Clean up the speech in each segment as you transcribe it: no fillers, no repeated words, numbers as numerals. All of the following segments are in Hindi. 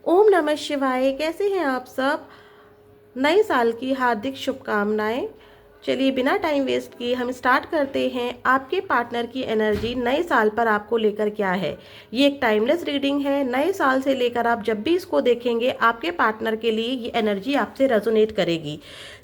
ओम नमः शिवाय। कैसे हैं आप सब? नए साल की हार्दिक शुभकामनाएं। चलिए बिना टाइम वेस्ट किए हम स्टार्ट करते हैं। आपके पार्टनर की एनर्जी नए साल पर आपको लेकर क्या है। ये एक टाइमलेस रीडिंग है। नए साल से लेकर आप जब भी इसको देखेंगे आपके पार्टनर के लिए ये एनर्जी आपसे रेजोनेट करेगी।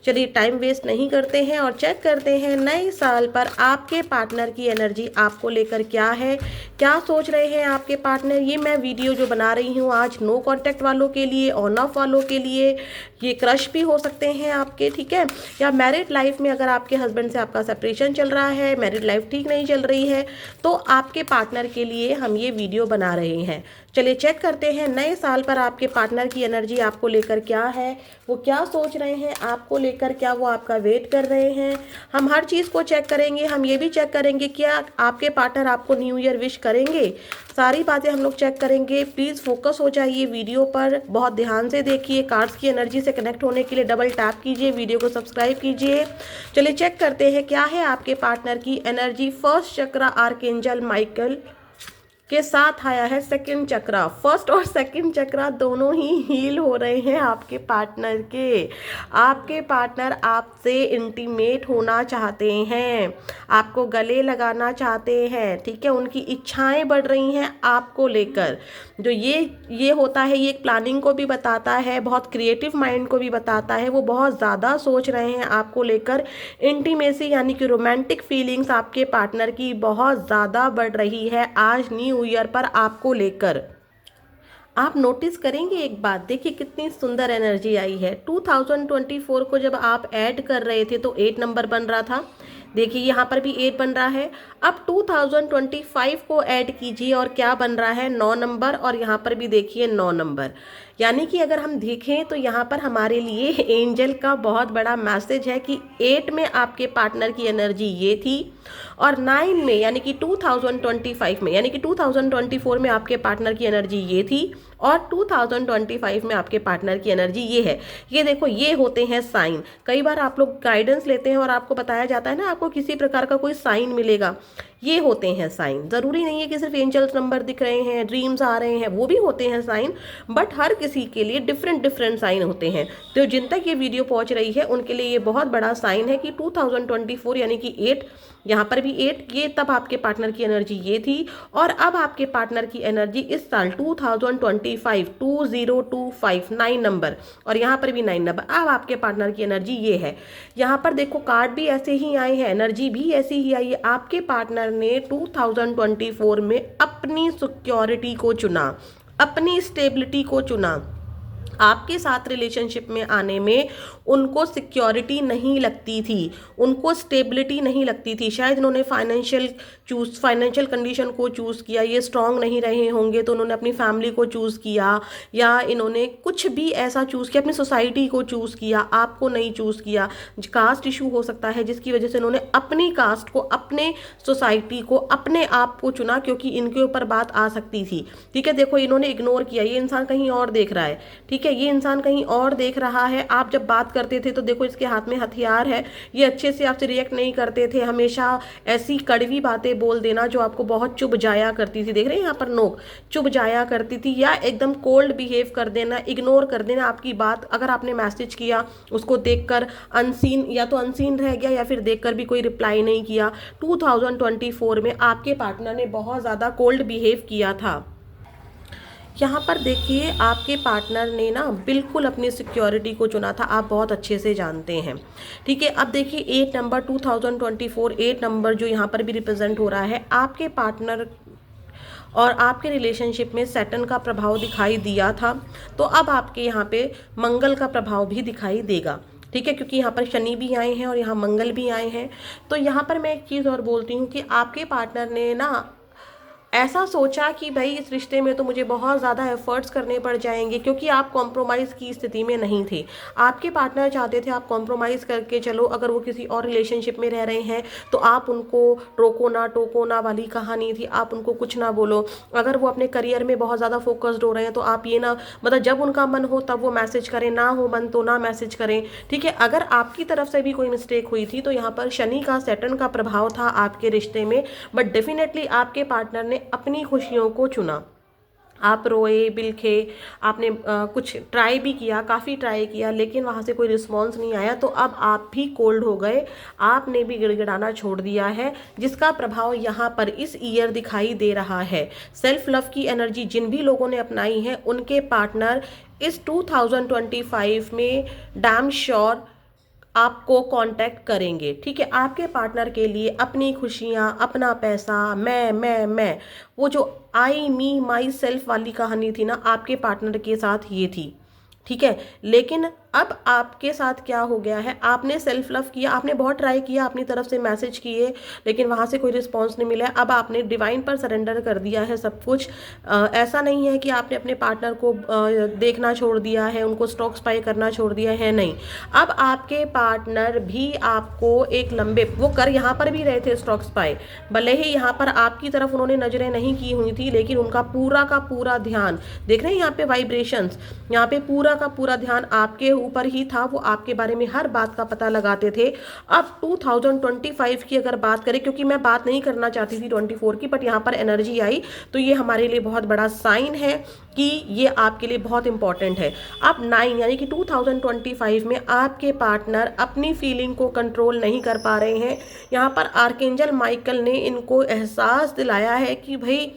चलिए टाइम वेस्ट नहीं करते हैं और चेक करते हैं नए साल पर आपके पार्टनर की एनर्जी आपको लेकर क्या है, क्या सोच रहे हैं आपके पार्टनर। ये मैं वीडियो जो बना रही हूँ आज नो कांटेक्ट वालों के लिए, ऑन ऑफ वालों के लिए, ये क्रश भी हो सकते हैं आपके, ठीक है। या मैरिड लाइफ में अगर आपके हस्बैंड से आपका सेपरेशन चल रहा है, मैरिड लाइफ ठीक नहीं चल रही है, तो आपके पार्टनर के लिए हम ये वीडियो बना रहे हैं। चलिए चेक करते हैं नए साल पर आपके पार्टनर की एनर्जी आपको लेकर क्या है, वो क्या सोच रहे हैं आपको लेकर, क्या वो आपका वेट कर रहे हैं। हम हर चीज़ को चेक करेंगे। हम ये भी चेक करेंगे क्या आपके पार्टनर आपको न्यू ईयर विश करेंगे। सारी बातें हम लोग चेक करेंगे। प्लीज़ फोकस हो जाइए वीडियो पर, बहुत ध्यान से देखिए। कार्ड्स की एनर्जी से कनेक्ट होने के लिए डबल टैप कीजिए, वीडियो को सब्सक्राइब कीजिए। चलिए चेक करते हैं क्या है आपके पार्टनर की एनर्जी। फर्स्ट चक्र आर्कएंजल माइकल के साथ आया है सेकंड चक्रा। फर्स्ट और सेकंड चक्रा दोनों ही हील हो रहे हैं आपके पार्टनर के। आपके पार्टनर आपसे इंटीमेट होना चाहते हैं, आपको गले लगाना चाहते हैं, ठीक है। उनकी इच्छाएं बढ़ रही हैं आपको लेकर। जो ये होता है, ये एक प्लानिंग को भी बताता है, बहुत क्रिएटिव माइंड को भी बताता है। वो बहुत ज़्यादा सोच रहे हैं आपको लेकर। इंटीमेसी यानी कि रोमांटिक फीलिंग्स आपके पार्टनर की बहुत ज़्यादा बढ़ रही है आज न्यू ईयर पर आपको लेकर। आप नोटिस करेंगे एक बात, देखिए कितनी सुंदर एनर्जी आई है। 2024 को जब आप ऐड कर रहे थे तो 8 नंबर बन रहा था, देखिए यहाँ पर भी 8 बन रहा है। अब 2025 को ऐड कीजिए और क्या बन रहा है, 9 नंबर, और यहाँ पर भी देखिए 9 नंबर। यानी कि अगर हम देखें तो यहाँ पर हमारे लिए एंजल का बहुत बड़ा मैसेज है कि 8 में आपके पार्टनर की एनर्जी ये थी और 9 में यानी कि 2025 में यानी कि 2024 में आपके पार्टनर की एनर्जी ये थी और 2025 में आपके पार्टनर की एनर्जी ये है। ये देखो, ये होते हैं साइन। कई बार आप लोग गाइडेंस लेते हैं और आपको बताया जाता है ना आपको किसी प्रकार का कोई साइन मिलेगा, ये होते हैं साइन। ज़रूरी नहीं है कि सिर्फ एंजल्स नंबर दिख रहे हैं, ड्रीम्स आ रहे हैं, वो भी होते हैं साइन, बट हर किसी के लिए डिफरेंट डिफरेंट साइन होते हैं। तो जिन तक ये वीडियो पहुंच रही है उनके लिए ये बहुत बड़ा साइन है कि 2024 यानी कि 8, यहाँ पर भी 8, ये तब आपके पार्टनर की एनर्जी ये थी और अब आपके पार्टनर की एनर्जी इस साल 2025 2025 9 नंबर और यहाँ पर भी 9 नंबर। अब आपके पार्टनर की एनर्जी ये है। यहाँ पर देखो कार्ड भी ऐसे ही आए हैं, एनर्जी भी ऐसी ही आई है। आपके पार्टनर ने 2024 में अपनी सिक्योरिटी को चुना, अपनी स्टेबिलिटी को चुना। आपके साथ रिलेशनशिप में आने में उनको सिक्योरिटी नहीं लगती थी, उनको स्टेबिलिटी नहीं लगती थी। शायद इन्होंने फाइनेंशियल कंडीशन को चूज़ किया, ये स्ट्रांग नहीं रहे होंगे तो उन्होंने अपनी फैमिली को चूज़ किया, या इन्होंने कुछ भी ऐसा चूज़ किया, अपनी सोसाइटी को चूज़ किया, आपको नहीं चूज़ किया। कास्ट इशू हो सकता है जिसकी वजह से इन्होंने अपनी कास्ट को, अपने सोसाइटी को, अपने आप को चुना, क्योंकि इनके ऊपर बात आ सकती थी, ठीक है। देखो इन्होंने इग्नोर किया, ये इंसान कहीं और देख रहा है, ठीक है, ये इंसान कहीं और देख रहा है। आप जब बात करते थे तो देखो इसके हाथ में हथियार है, ये अच्छे से आपसे रिएक्ट नहीं करते थे, हमेशा ऐसी कड़वी बातें बोल देना जो आपको बहुत चुभ जाया करती थी। देख रहे हैं यहाँ पर नोक, चुभ जाया करती थी, या एकदम कोल्ड बिहेव कर देना, इग्नोर कर देना आपकी बात। अगर आपने मैसेज किया उसको देखकर अनसीन, या तो अनसीन रह गया या फिर देखकर भी कोई रिप्लाई नहीं किया। 2024 में आपके पार्टनर ने बहुत ज़्यादा कोल्ड बिहेव किया था। यहाँ पर देखिए आपके पार्टनर ने ना बिल्कुल अपनी सिक्योरिटी को चुना था, आप बहुत अच्छे से जानते हैं, ठीक है। अब देखिए 8 नंबर 2024, 8 नंबर जो यहाँ पर भी रिप्रेजेंट हो रहा है, आपके पार्टनर और आपके रिलेशनशिप में सैटर्न का प्रभाव दिखाई दिया था, तो अब आपके यहाँ पे मंगल का प्रभाव भी दिखाई देगा, ठीक है, क्योंकि यहाँ पर शनि भी आए हैं और यहाँ मंगल भी आए हैं। तो यहाँ पर मैं एक चीज़ और बोलती हूँ कि आपके पार्टनर ने ना ऐसा सोचा कि भाई इस रिश्ते में तो मुझे बहुत ज़्यादा एफर्ट्स करने पड़ जाएंगे, क्योंकि आप कॉम्प्रोमाइज़ की स्थिति में नहीं थे। आपके पार्टनर चाहते थे आप कॉम्प्रोमाइज़ करके चलो, अगर वो किसी और रिलेशनशिप में रह रहे हैं तो आप उनको रोको ना टोको ना वाली कहानी थी, आप उनको कुछ ना बोलो। अगर वो अपने करियर में बहुत ज़्यादा फोकस्ड हो रहे हैं तो आप ये ना, मतलब जब उनका मन हो तब वो मैसेज करें, ना हो मन तो ना मैसेज करें, ठीक है। अगर आपकी तरफ से भी कोई मिस्टेक हुई थी तो यहाँ पर शनि का, सैटर्न का प्रभाव था आपके रिश्ते में, बट डेफिनेटली आपके पार्टनर ने अपनी खुशियों को चुना। आप रोए बिलखे, आपने कुछ ट्राई भी किया, काफ़ी ट्राई किया, लेकिन वहाँ से कोई रिस्पॉन्स नहीं आया, तो अब आप भी कोल्ड हो गए, आपने भी गिड़गिड़ाना छोड़ दिया है, जिसका प्रभाव यहाँ पर इस ईयर दिखाई दे रहा है। सेल्फ लव की एनर्जी जिन भी लोगों ने अपनाई है, उनके पार्टनर इस 2025 में डैम श्योर आपको कांटेक्ट करेंगे। ठीक है, आपके पार्टनर के लिए अपनी खुशियाँ, अपना पैसा, मैं, वो जो आई मी माई सेल्फ वाली कहानी थी ना, आपके पार्टनर के साथ ये थी। ठीक है, लेकिन अब आपके साथ क्या हो गया है, आपने सेल्फ लव किया, आपने बहुत ट्राई किया, अपनी तरफ से मैसेज किए, लेकिन वहाँ से कोई रिस्पॉन्स नहीं मिला। अब आपने डिवाइन पर सरेंडर कर दिया है सब कुछ। ऐसा नहीं है कि आपने अपने पार्टनर को देखना छोड़ दिया है, उनको स्टॉक स्पाई करना छोड़ दिया है, नहीं। अब आपके पार्टनर भी आपको एक लंबे, वो कर यहाँ पर भी रहे थे स्टॉक स्पाई, भले ही यहाँ पर आपकी तरफ उन्होंने नजरें नहीं की हुई थी, लेकिन उनका पूरा का पूरा ध्यान, देख रहे हैं यहाँ पे वाइब्रेशंस, यहाँ पे पूरा का पूरा ध्यान आपके ऊपर ही था, वो आपके बारे में हर बात का पता लगाते थे। अब 2025 की अगर बात करें, क्योंकि मैं बात नहीं करना चाहती थी 24 की, बट यहाँ पर एनर्जी आई, तो ये हमारे लिए बहुत बड़ा साइन है कि ये आपके लिए बहुत इंपॉर्टेंट है। अब 9 यानी कि 2025 में आपके पार्टनर अपनी फीलिंग को कंट्रोल नहीं कर पा रहे हैं। यहाँ पर आर्कएंजल माइकल ने इनको एहसास दिलाया है कि भाई,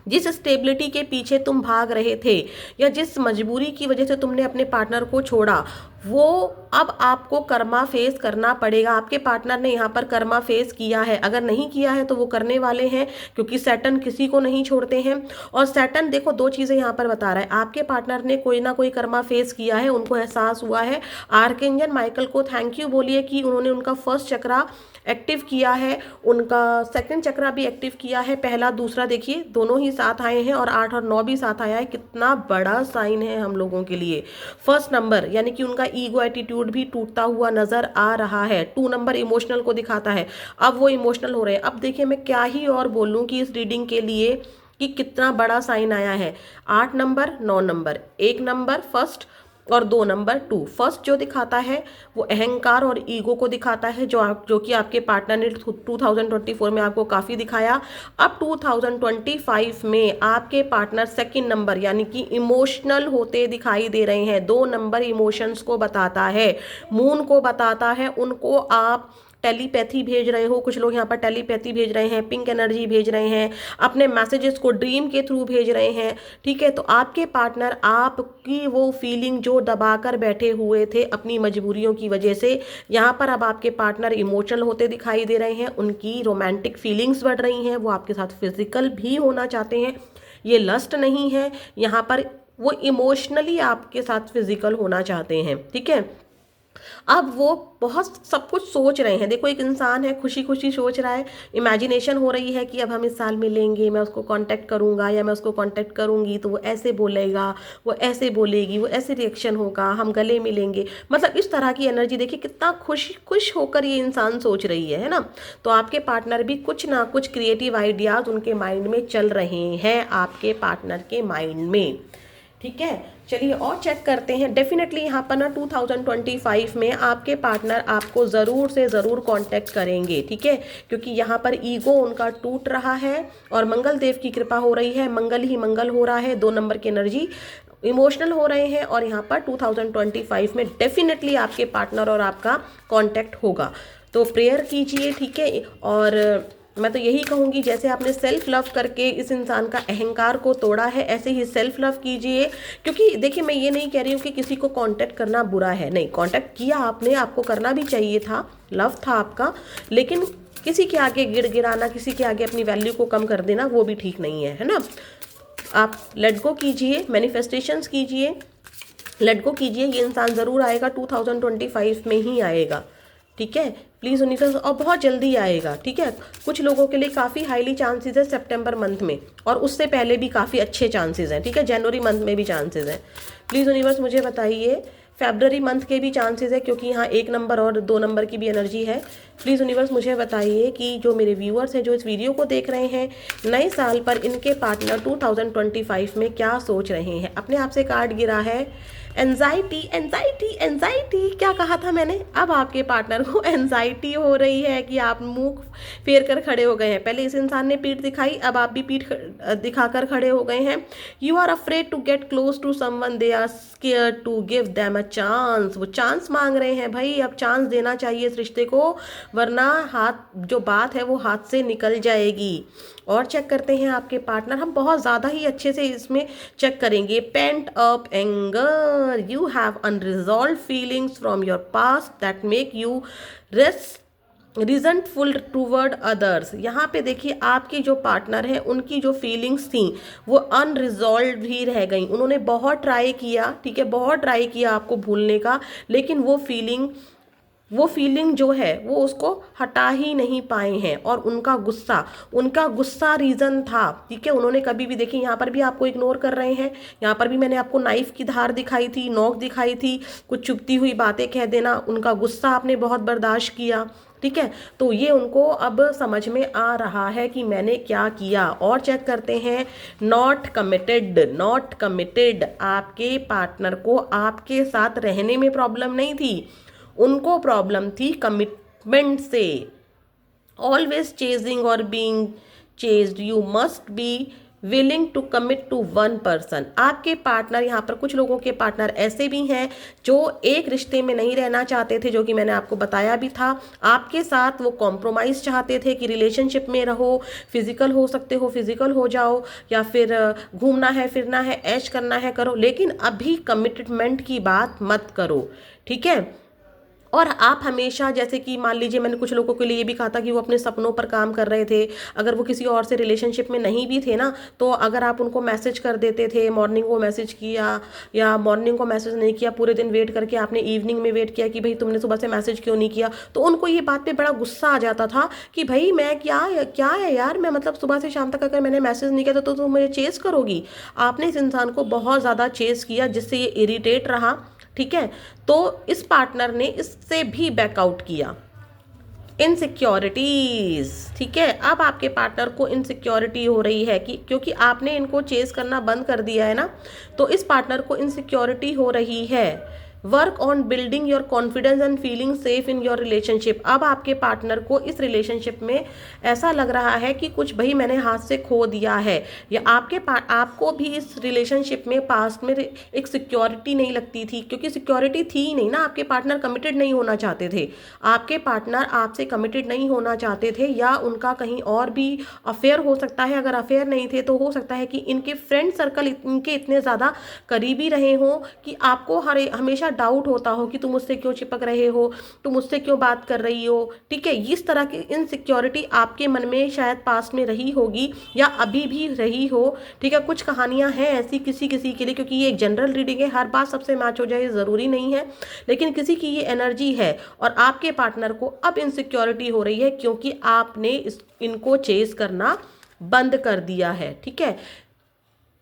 जिस स्टेबिलिटी के पीछे तुम भाग रहे थे, या जिस मजबूरी की वजह से तुमने अपने पार्टनर को छोड़ा, वो अब आपको कर्मा फेस करना पड़ेगा। आपके पार्टनर ने यहाँ पर कर्मा फेस किया है, अगर नहीं किया है तो वो करने वाले हैं, क्योंकि सैटर्न किसी को नहीं छोड़ते हैं। और सैटर्न देखो, दो चीज़ें यहाँ पर बता रहा है, आपके पार्टनर ने कोई ना कोई कर्मा फेस किया है, उनको एहसास हुआ है। आर्कएंजल माइकल को थैंक यू बोलिए कि उन्होंने उनका फर्स्ट चक्रा एक्टिव किया है, उनका सेकंड चक्रा भी एक्टिव किया है, पहला दूसरा देखिए दोनों ही साथ आए हैं, और 8 और 9 भी साथ आया है। कितना बड़ा साइन है हम लोगों के लिए। फर्स्ट नंबर यानी कि उनका ईगो एटीट्यूड भी टूटता हुआ नजर आ रहा है। 2 नंबर इमोशनल को दिखाता है, अब वो इमोशनल हो रहे हैं। अब देखिए, मैं क्या ही और बोलूं कि इस रीडिंग के लिए कि कितना बड़ा साइन आया है। 8 नंबर, 9 नंबर, 1 नंबर फर्स्ट और 2 नंबर 2। फर्स्ट जो दिखाता है वो अहंकार और ईगो को दिखाता है, जो कि आपके पार्टनर ने 2024 में आपको काफ़ी दिखाया। अब 2025 में आपके पार्टनर सेकंड नंबर यानी कि इमोशनल होते दिखाई दे रहे हैं। 2 नंबर इमोशंस को बताता है, मून को बताता है, उनको आप टेलीपैथी भेज रहे हो। कुछ लोग यहाँ पर टेलीपैथी भेज रहे हैं, पिंक एनर्जी भेज रहे हैं, अपने मैसेजेस को ड्रीम के थ्रू भेज रहे हैं। ठीक है, तो आपके पार्टनर आपकी वो फीलिंग जो दबा कर बैठे हुए थे अपनी मजबूरियों की वजह से, यहाँ पर अब आपके पार्टनर इमोशनल होते दिखाई दे रहे हैं, उनकी रोमांटिक फीलिंग्स बढ़ रही हैं, वो आपके साथ फिजिकल भी होना चाहते हैं। ये लस्ट नहीं है, यहाँ पर वो इमोशनली आपके साथ फिजिकल होना चाहते हैं। ठीक है, अब वो बहुत सब कुछ सोच रहे हैं। देखो, एक इंसान है, खुशी खुशी सोच रहा है, इमेजिनेशन हो रही है कि अब हम इस साल मिलेंगे, मैं उसको कांटेक्ट करूंगा या मैं उसको कांटेक्ट करूंगी तो वो ऐसे बोलेगा, वो ऐसे बोलेगी, वो ऐसे रिएक्शन होगा, हम गले मिलेंगे। मतलब इस तरह की एनर्जी देखिए, कितना खुश होकर ये इंसान सोच रही है ना। तो आपके पार्टनर भी कुछ ना कुछ क्रिएटिव आइडियाज उनके माइंड में चल रहे हैं, आपके पार्टनर के माइंड में। ठीक है, चलिए और चेक करते हैं। डेफिनेटली यहाँ पर ना 2025 में आपके पार्टनर आपको ज़रूर से ज़रूर कांटेक्ट करेंगे। ठीक है, क्योंकि यहाँ पर ईगो उनका टूट रहा है और मंगल देव की कृपा हो रही है, मंगल ही मंगल हो रहा है। 2 नंबर की एनर्जी, इमोशनल हो रहे हैं, और यहाँ पर 2025 में डेफिनेटली आपके पार्टनर और आपका कांटेक्ट होगा। तो प्रेयर कीजिए। ठीक है, और मैं तो यही कहूँगी, जैसे आपने सेल्फ लव करके इस इंसान का अहंकार को तोड़ा है, ऐसे ही सेल्फ लव कीजिए। क्योंकि देखिए, मैं ये नहीं कह रही हूँ कि किसी को कांटेक्ट करना बुरा है, नहीं, कांटेक्ट किया आपने, आपको करना भी चाहिए था, लव था आपका, लेकिन किसी के आगे गिड़गिड़ाना, किसी के आगे अपनी वैल्यू को कम कर देना, वो भी ठीक नहीं है ना। आप लेट गो कीजिए, मैनिफेस्टेशंस कीजिए, लेट गो कीजिए। ये इंसान ज़रूर आएगा, 2025 में ही आएगा। ठीक है, प्लीज़ यूनिवर्स, और बहुत जल्दी आएगा। ठीक है, कुछ लोगों के लिए काफ़ी हाईली चांसेस है सितंबर मंथ में, और उससे पहले भी काफ़ी अच्छे चांसेस हैं। ठीक है, जनवरी मंथ में भी चांसेस हैं। प्लीज़ यूनिवर्स मुझे बताइए, फरवरी मंथ के भी चांसेस है, क्योंकि यहाँ 1 नंबर और 2 नंबर की भी एनर्जी है। प्लीज़ यूनिवर्स मुझे बताइए कि जो मेरे व्यूअर्स हैं जो इस वीडियो को देख रहे हैं, नए साल पर इनके पार्टनर 2025 में क्या सोच रहे हैं। अपने आप से कार्ड गिरा है एंजाइटी एंजाइटी एंजाइटी। क्या कहा था मैंने? अब आपके पार्टनर को एंजाइटी हो रही है कि आप मुंह फेर कर खड़े हो गए हैं। पहले इस इंसान ने पीठ दिखाई, अब आप भी पीठ दिखाकर खड़े हो गए हैं। You are afraid to get close to someone, they are scared to give them a chance. वो चांस मांग रहे हैं भाई, अब चांस देना चाहिए इस रिश्ते को, वरना हाथ जो बात है वो हाथ से निकल जाएगी। और चेक करते हैं आपके पार्टनर, हम बहुत ज़्यादा ही अच्छे से इसमें चेक करेंगे। Pent up anger, you have unresolved feelings from your past that make you resentful toward others. यहाँ पे देखिए आपके जो पार्टनर हैं उनकी जो फीलिंग्स थी वो अनरिजॉल्व ही रह गई। उन्होंने बहुत ट्राई किया, ठीक है, बहुत ट्राई किया आपको भूलने का, लेकिन वो फीलिंग जो है वो उसको हटा ही नहीं पाए हैं। और उनका गुस्सा रीज़न था, ठीक है। उन्होंने कभी भी, देखिए यहाँ पर भी आपको इग्नोर कर रहे हैं, यहाँ पर भी मैंने आपको नाइफ की धार दिखाई थी, नोक दिखाई थी, कुछ चुभती हुई बातें कह देना। उनका गुस्सा आपने बहुत बर्दाश्त किया, ठीक है। तो ये उनको अब समझ में आ रहा है कि मैंने क्या किया। और चेक करते हैं नॉट कमिटेड। आपके पार्टनर को आपके साथ रहने में प्रॉब्लम नहीं थी, उनको प्रॉब्लम थी कमिटमेंट से। ऑलवेज चेजिंग और being chased, you must be willing to commit to one person. आपके पार्टनर, यहाँ पर कुछ लोगों के पार्टनर ऐसे भी हैं जो एक रिश्ते में नहीं रहना चाहते थे, जो कि मैंने आपको बताया भी था। आपके साथ वो कॉम्प्रोमाइज़ चाहते थे कि रिलेशनशिप में रहो, फिजिकल हो सकते हो फिजिकल हो जाओ, या फिर घूमना है फिरना है ऐश करना है करो, लेकिन अभी कमिटमेंट की बात मत करो, ठीक है। और आप हमेशा, जैसे कि मान लीजिए मैंने कुछ लोगों के लिए ये भी कहा था कि वो अपने सपनों पर काम कर रहे थे, अगर वो किसी और से रिलेशनशिप में नहीं भी थे ना, तो अगर आप उनको मैसेज कर देते थे, मॉर्निंग को मैसेज किया या मॉर्निंग को मैसेज नहीं किया, पूरे दिन वेट करके आपने इवनिंग में वेट किया कि भाई तुमने सुबह से मैसेज क्यों नहीं किया, तो उनको ये बात पे बड़ा गुस्सा आ जाता था कि भाई मैं क्या है यार, मैं मतलब सुबह से शाम तक अगर मैंने मैसेज नहीं किया तो तुम मुझे चेस करोगी। आपने इस इंसान को बहुत ज़्यादा चेस किया जिससे ये इरिटेट रहा, ठीक है। तो इस पार्टनर ने इससे भी बैकआउट किया। इनसिक्योरिटीज, ठीक है। अब आपके पार्टनर को इनसिक्योरिटी हो रही है कि क्योंकि आपने इनको चेस करना बंद कर दिया है ना, तो इस पार्टनर को इनसिक्योरिटी हो रही है। Work on building your confidence and feeling safe in your relationship. अब आपके पार्टनर को इस रिलेशनशिप में ऐसा लग रहा है कि कुछ भाई मैंने हाथ से खो दिया है, या आपको भी इस रिलेशनशिप में पास्ट में एक सिक्योरिटी नहीं लगती थी, क्योंकि सिक्योरिटी थी ही नहीं ना। आपके पार्टनर कमिटेड नहीं होना चाहते थे, आपके पार्टनर आपसे कमिटेड नहीं होना चाहते थे, या उनका कहीं और भी अफेयर हो सकता है। अगर अफेयर नहीं थे तो हो सकता है कि इनके फ्रेंड सर्कल इनके इतने ज़्यादा करीबी रहे हों कि आपको हमेशा डाउट होता हो कि तुम मुझसे क्यों चिपक रहे हो, तुम मुझसे क्यों बात कर रही हो, ठीक है। इस तरह की इनसिक्योरिटी आपके मन में शायद पास्ट में रही होगी या अभी भी रही हो, ठीक है। कुछ कहानियां हैं ऐसी किसी किसी के लिए, क्योंकि ये एक जनरल रीडिंग है, हर बात सबसे मैच हो जाए ज़रूरी नहीं है, लेकिन किसी की ये एनर्जी है। और आपके पार्टनर को अब इनसिक्योरिटी हो रही है क्योंकि आपने इनको चेस करना बंद कर दिया है, ठीक है।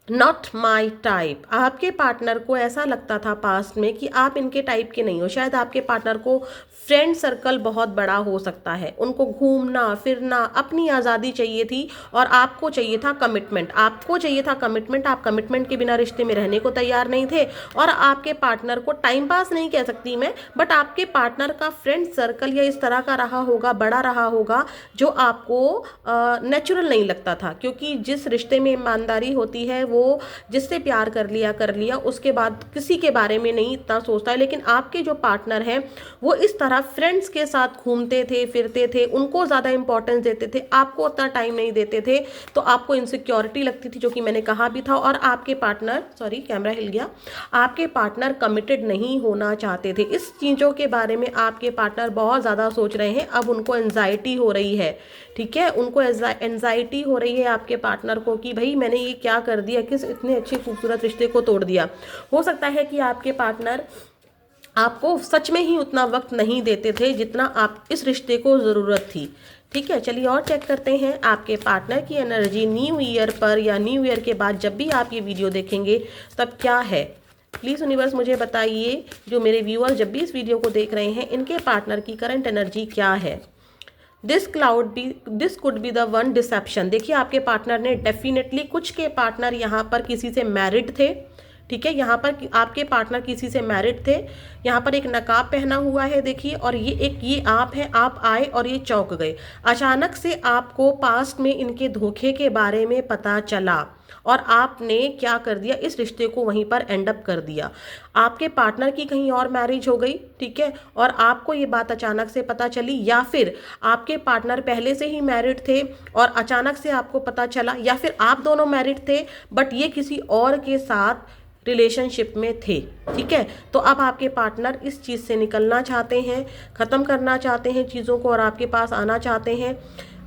Not my type. आपके पार्टनर को ऐसा लगता था पास्ट में कि आप इनके टाइप के नहीं हो। शायद आपके पार्टनर को फ्रेंड सर्कल बहुत बड़ा हो सकता है, उनको घूमना फिरना, अपनी आज़ादी चाहिए थी, और आपको चाहिए था कमिटमेंट। आप कमिटमेंट के बिना रिश्ते में रहने को तैयार नहीं थे। और आपके पार्टनर को टाइम पास नहीं कह सकती मैं, बट आपके पार्टनर का फ्रेंड सर्कल या इस तरह का रहा होगा, बड़ा रहा होगा, जो आपको नेचुरल नहीं लगता था। क्योंकि जिस रिश्ते में ईमानदारी होती है, वो जिससे प्यार कर लिया उसके बाद किसी के बारे में नहीं इतना सोचता है। लेकिन आपके जो पार्टनर हैं वो इस तरह फ्रेंड्स के साथ घूमते थे फिरते थे, उनको ज़्यादा इंपॉर्टेंस देते थे, आपको उतना टाइम नहीं देते थे, तो आपको इनसिक्योरिटी लगती थी, जो कि मैंने कहा भी था। और आपके पार्टनर, सॉरी कैमरा हिल गया, आपके पार्टनर कमिटेड नहीं होना चाहते थे। इस चीज़ों के बारे में आपके पार्टनर बहुत ज़्यादा सोच रहे हैं। अब उनको एंजाइटी हो रही है, ठीक है, उनको एंजाइटी हो रही है आपके पार्टनर को कि भाई मैंने ये क्या कर दिया, किस इतने अच्छे खूबसूरत रिश्ते को तोड़ दिया। हो सकता है कि आपके पार्टनर आपको सच में ही उतना वक्त नहीं देते थे जितना आप इस रिश्ते को ज़रूरत थी, ठीक है। चलिए और चेक करते हैं आपके पार्टनर की एनर्जी न्यू ईयर पर या न्यू ईयर के बाद जब भी आप ये वीडियो देखेंगे तब क्या है। प्लीज़ यूनिवर्स मुझे बताइए, जो मेरे व्यूअर्स जब भी इस वीडियो को देख रहे हैं, इनके पार्टनर की करंट एनर्जी क्या है। This could be the one deception. देखिए आपके पार्टनर ने डेफिनेटली, कुछ के पार्टनर यहाँ पर किसी से मैरिड थे, ठीक है, यहाँ पर आपके पार्टनर किसी से मैरिड थे, यहाँ पर एक नकाब पहना हुआ है देखिए, और ये आप है, आप आए और ये चौंक गए। अचानक से आपको पास्ट में इनके धोखे के बारे में पता चला और आपने क्या कर दिया, इस रिश्ते को वहीं पर एंड अप कर दिया। आपके पार्टनर की कहीं और मैरिज हो गई, ठीक है, और आपको ये बात अचानक से पता चली, या फिर आपके पार्टनर पहले से ही मैरिड थे और अचानक से आपको पता चला, या फिर आप दोनों मैरिड थे बट ये किसी और के साथ रिलेशनशिप में थे, ठीक है। तो अब आपके पार्टनर इस चीज़ से निकलना चाहते हैं, ख़त्म करना चाहते हैं चीज़ों को और आपके पास आना चाहते हैं।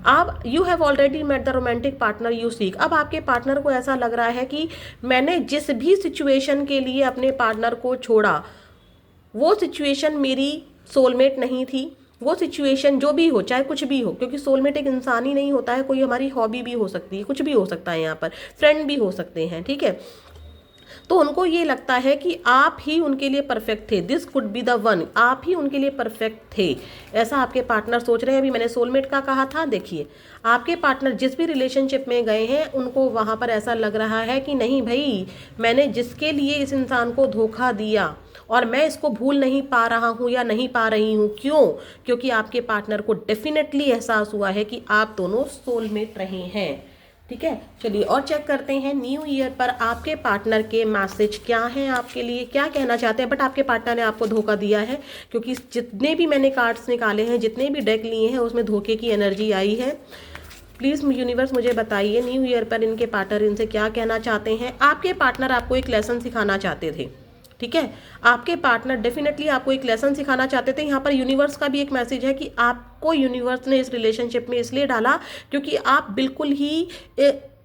अब you have already met the romantic partner you seek. अब आपके पार्टनर को ऐसा लग रहा है कि मैंने जिस भी सिचुएशन के लिए अपने पार्टनर को छोड़ा, वो सिचुएशन मेरी सोलमेट नहीं थी। वो सिचुएशन जो भी हो, चाहे कुछ भी हो, क्योंकि सोलमेट एक इंसान ही नहीं होता है, कोई हमारी हॉबी भी हो सकती है, कुछ भी हो सकता है, यहाँ पर फ्रेंड भी हो सकते हैं, ठीक है। तो उनको ये लगता है कि आप ही उनके लिए परफेक्ट थे, this could be the one, आप ही उनके लिए परफेक्ट थे, ऐसा आपके पार्टनर सोच रहे हैं। अभी मैंने सोलमेट का कहा था, देखिए आपके पार्टनर जिस भी रिलेशनशिप में गए हैं उनको वहाँ पर ऐसा लग रहा है कि नहीं भाई, मैंने जिसके लिए इस इंसान को धोखा दिया और मैं इसको भूल नहीं पा रहा हूँ या नहीं पा रही हूँ। क्यों? क्योंकि आपके पार्टनर को डेफिनेटली एहसास हुआ है कि आप दोनों सोलमेट रहे हैं, ठीक है। चलिए और चेक करते हैं न्यू ईयर पर आपके पार्टनर के मैसेज क्या हैं, आपके लिए क्या कहना चाहते हैं। बट आपके पार्टनर ने आपको धोखा दिया है, क्योंकि जितने भी मैंने कार्ड्स निकाले हैं, जितने भी डेक लिए हैं, उसमें धोखे की एनर्जी आई है। प्लीज़ यूनिवर्स मुझे बताइए न्यू ईयर पर इनके पार्टनर इनसे क्या कहना चाहते हैं। आपके पार्टनर आपको एक लेसन सिखाना चाहते थे, ठीक है। आपके पार्टनर डेफिनेटली आपको एक लेसन सिखाना चाहते थे। यहाँ पर यूनिवर्स का भी एक मैसेज है कि आपको यूनिवर्स ने इस रिलेशनशिप में इसलिए डाला क्योंकि आप बिल्कुल ही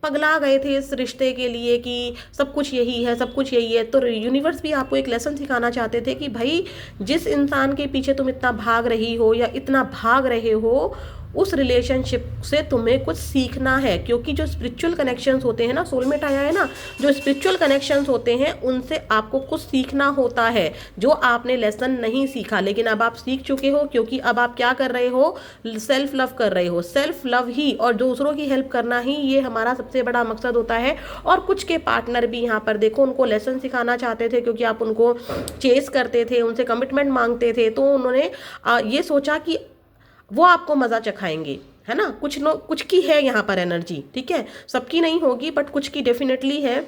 पगला गए थे इस रिश्ते के लिए कि सब कुछ यही है, सब कुछ यही है। तो यूनिवर्स भी आपको एक लेसन सिखाना चाहते थे कि भाई जिस इंसान के पीछे तुम इतना भाग रही हो या इतना भाग रहे हो, उस रिलेशनशिप से तुम्हें कुछ सीखना है। क्योंकि जो स्पिरिचुअल कनेक्शंस होते हैं ना, सोलमेट आया है ना, जो स्पिरिचुअल कनेक्शंस होते हैं उनसे आपको कुछ सीखना होता है जो आपने लेसन नहीं सीखा, लेकिन अब आप सीख चुके हो। क्योंकि अब आप क्या कर रहे हो, सेल्फ लव कर रहे हो। सेल्फ लव ही और दूसरों की हेल्प करना ही ये हमारा सबसे बड़ा मकसद होता है। और कुछ के पार्टनर भी यहाँ पर देखो उनको लेसन सिखाना चाहते थे, क्योंकि आप उनको चेस करते थे, उनसे कमिटमेंट मांगते थे, तो उन्होंने ये सोचा कि वो आपको मज़ा चखाएंगे, है ना। कुछ की है यहाँ पर एनर्जी, ठीक है, सबकी नहीं होगी बट कुछ की डेफिनेटली है।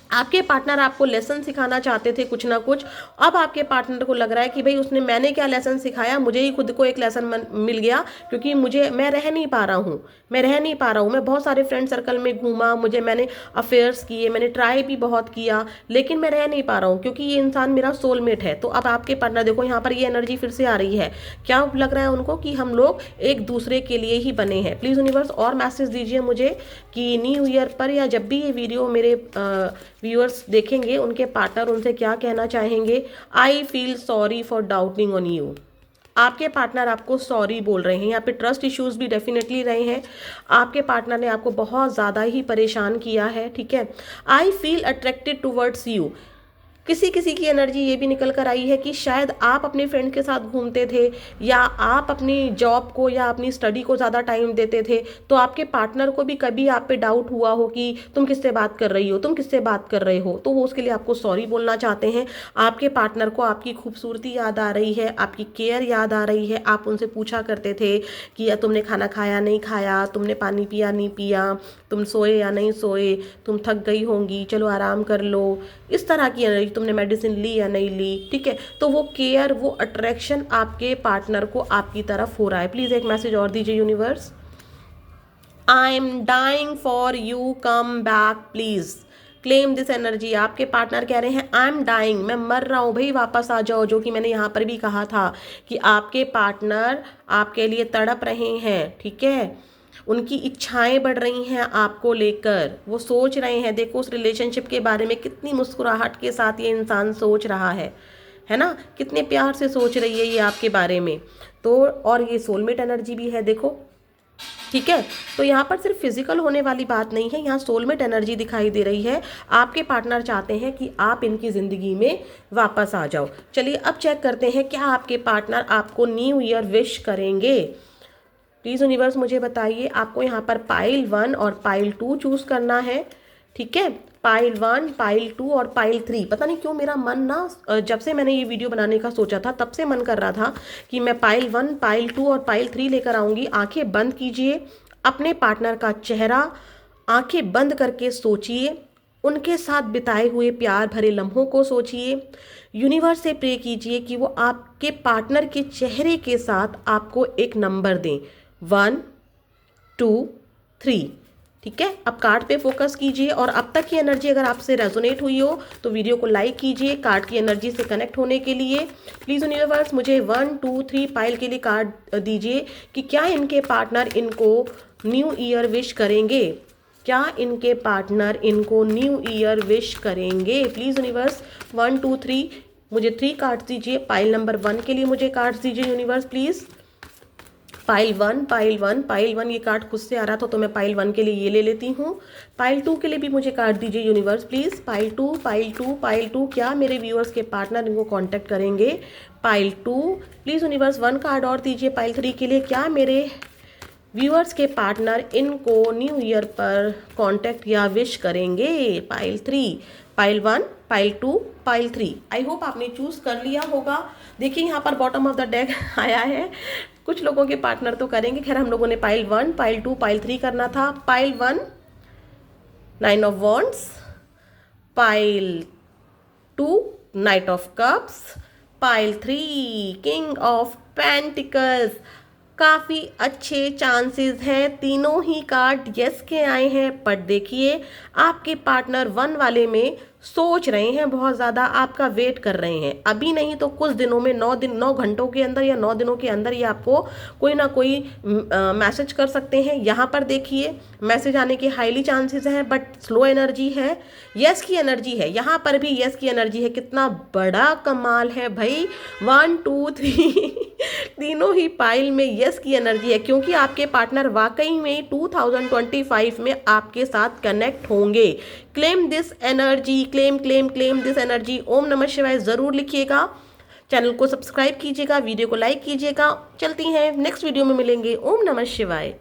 आपके पार्टनर आपको लेसन सिखाना चाहते थे कुछ ना कुछ। अब आपके पार्टनर को लग रहा है कि भाई उसने, मैंने क्या लेसन सिखाया, मुझे ही खुद को एक लेसन मिल गया। क्योंकि मैं रह नहीं पा रहा हूँ, मैं बहुत सारे फ्रेंड सर्कल में घूमा, मैंने अफेयर्स किए, मैंने ट्राई भी बहुत किया, लेकिन मैं रह नहीं पा रहा हूँ क्योंकि ये इंसान मेरा सोलमेट है। तो अब आपके पार्टनर देखो यहाँ पर ये एनर्जी फिर से आ रही है। क्या लग रहा है उनको कि हम लोग एक दूसरे के लिए ही बने हैं। प्लीज़ यूनिवर्स और मैसेज दीजिए मुझे कि न्यू ईयर पर या जब भी ये वीडियो मेरे व्यूअर्स देखेंगे उनके पार्टनर उनसे क्या कहना चाहेंगे। I feel sorry for doubting on you. आपके पार्टनर आपको सॉरी बोल रहे हैं। यहाँ पे ट्रस्ट इश्यूज भी डेफिनेटली रहे हैं। आपके पार्टनर ने आपको बहुत ज़्यादा ही परेशान किया है, ठीक है। I feel attracted towards you. किसी किसी की एनर्जी ये भी निकल कर आई है कि शायद आप अपने फ्रेंड के साथ घूमते थे या आप अपनी जॉब को या अपनी स्टडी को ज़्यादा टाइम देते थे, तो आपके पार्टनर को भी कभी आप पे डाउट हुआ हो कि तुम किससे बात कर रही हो, तुम किससे बात कर रहे हो, तो वो उसके लिए आपको सॉरी बोलना चाहते हैं। आपके पार्टनर को आपकी खूबसूरती याद आ रही है, आपकी केयर याद आ रही है। आप उनसे पूछा करते थे कि तुमने खाना खाया नहीं खाया, तुमने पानी पिया नहीं पिया, तुम सोए या नहीं सोए, तुम थक गई होंगी, चलो आराम कर लो, इस तरह की एनर्जी, तुमने मेडिसिन ली या नहीं ली, ठीक है। तो वो केयर, वो अट्रैक्शन आपके पार्टनर को आपकी तरफ हो रहा है। प्लीज़ एक मैसेज और दीजिए universe. I am dying for you, come back please, claim this energy. आपके पार्टनर कह रहे हैं आई एम डाइंग, मैं मर रहा हूँ भाई, वापस आ जाओ। जो कि मैंने यहाँ पर भी कहा था कि आपके पार्टनर आपके लिए तड़प रहे हैं, ठीक है। उनकी इच्छाएं बढ़ रही हैं आपको लेकर, वो सोच रहे हैं। देखो उस रिलेशनशिप के बारे में कितनी मुस्कुराहट के साथ ये इंसान सोच रहा है ना, कितने प्यार से सोच रही है ये आपके बारे में। तो और ये सोलमेट एनर्जी भी है देखो, ठीक है। तो यहाँ पर सिर्फ फिजिकल होने वाली बात नहीं है, यहाँ सोलमेट एनर्जी दिखाई दे रही है। आपके पार्टनर चाहते हैं कि आप इनकी ज़िंदगी में वापस आ जाओ। चलिए अब चेक करते हैं क्या आपके पार्टनर आपको न्यू ईयर विश करेंगे। प्लीज़ यूनिवर्स मुझे बताइए, आपको यहाँ पर पाइल 1 और पाइल 2 चूज़ करना है, ठीक है। पाइल 1, पाइल 2 और पाइल 3। पता नहीं क्यों मेरा मन ना, जब से मैंने ये वीडियो बनाने का सोचा था तब से मन कर रहा था कि मैं पाइल 1, पाइल 2 और पाइल 3 लेकर आऊँगी। आंखें बंद कीजिए, अपने पार्टनर का चेहरा आंखें बंद करके सोचिए, उनके साथ बिताए हुए प्यार भरे लम्हों को सोचिए। यूनिवर्स से प्रे कीजिए कि वो आपके पार्टनर के चेहरे के साथ आपको एक नंबर दें, 1, 2, 3, ठीक है। अब कार्ड पे फोकस कीजिए और अब तक की एनर्जी अगर आपसे रेजोनेट हुई हो तो वीडियो को लाइक कीजिए कार्ड की एनर्जी से कनेक्ट होने के लिए। प्लीज़ यूनिवर्स मुझे 1, 2, 3 पाइल के लिए कार्ड दीजिए कि क्या इनके पार्टनर इनको न्यू ईयर विश करेंगे, क्या इनके पार्टनर इनको न्यू ईयर विश करेंगे। प्लीज़ यूनिवर्स 1, 2, 3 मुझे 3 कार्ड्स दीजिए। पाइल नंबर 1 के लिए मुझे कार्ड्स दीजिए universe please. Pile 1, pile 1, pile 1, ये कार्ड खुद से आ रहा था तो मैं पाइल 1 के लिए ये ले लेती हूँ। पाइल 2 के लिए भी मुझे कार्ड दीजिए universe please. Pile 2, pile 2, pile 2, क्या मेरे व्यूअर्स के पार्टनर इनको कांटेक्ट करेंगे। पाइल 2, प्लीज़ यूनिवर्स 1 कार्ड और दीजिए पाइल 3 के लिए, क्या मेरे व्यूअर्स के पार्टनर इनको न्यू ईयर पर कांटेक्ट या विश करेंगे। Pile 3, pile 1, pile 2, pile 3। I hope आपने चूज़ कर लिया होगा। देखिए यहाँ पर बॉटम ऑफ द डेक आया है, कुछ लोगों के पार्टनर तो करेंगे। खैर हम लोगों ने पाइल 1, पाइल 2, पाइल 3 करना था। Pile 1 9 of wands, pile 2 night of cups, pile 3 king of pentacles. काफ़ी अच्छे चांसेस हैं, तीनों ही कार्ड यस के आए हैं। पर देखिए आपके पार्टनर 1 वाले में सोच रहे हैं, बहुत ज़्यादा आपका वेट कर रहे हैं। अभी नहीं तो कुछ दिनों में, 9 घंटों के अंदर या 9 दिनों के अंदर ये आपको कोई ना कोई मैसेज कर सकते हैं। यहाँ पर देखिए मैसेज आने के हाईली चांसेस हैं, बट स्लो एनर्जी है, यस की एनर्जी है। यहाँ पर भी यस की एनर्जी है। कितना बड़ा कमाल है भाई, 1, 2, 3 तीनों ही पाइल में यस की एनर्जी है, क्योंकि आपके पार्टनर वाकई में 2025 में आपके साथ कनेक्ट होंगे। Claim this energy, claim claim claim this energy. ओम नमः शिवाय ज़रूर लिखिएगा, चैनल को सब्सक्राइब कीजिएगा, वीडियो को लाइक कीजिएगा। चलती हैं नेक्स्ट वीडियो में मिलेंगे। ओम नमः शिवाय।